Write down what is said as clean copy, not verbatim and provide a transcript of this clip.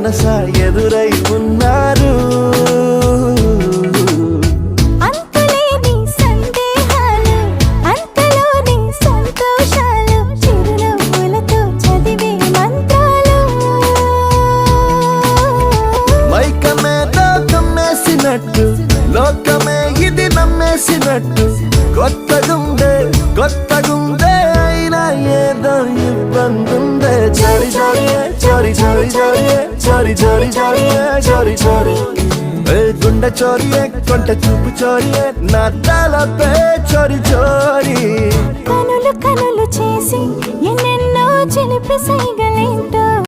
మనసా ఎదురై ఉన్నారు. అంతులేని సందేహాలు, అంతలోని సంతోషాలు, చిరునవ్వులతో చదివే మంత్రాలు. మైకమే లోకమేసినట్టు, లోకమే ఇది నమ్మేసినట్టు, కొత్తగుందే కొత్తగుందే అయినా ఏదో ఇబ్బందుందే. చోరి చోరియే చోరి చోరి చోరియే చోరి చోరి చోరియే చోరి చోరి, గుండె చోరియే కొంట చూపు చోరియే నా తలపే చోరి చోరి. కనులు కనులు చేసి ఎన్నెన్నో చిలిపి సైగలేంటో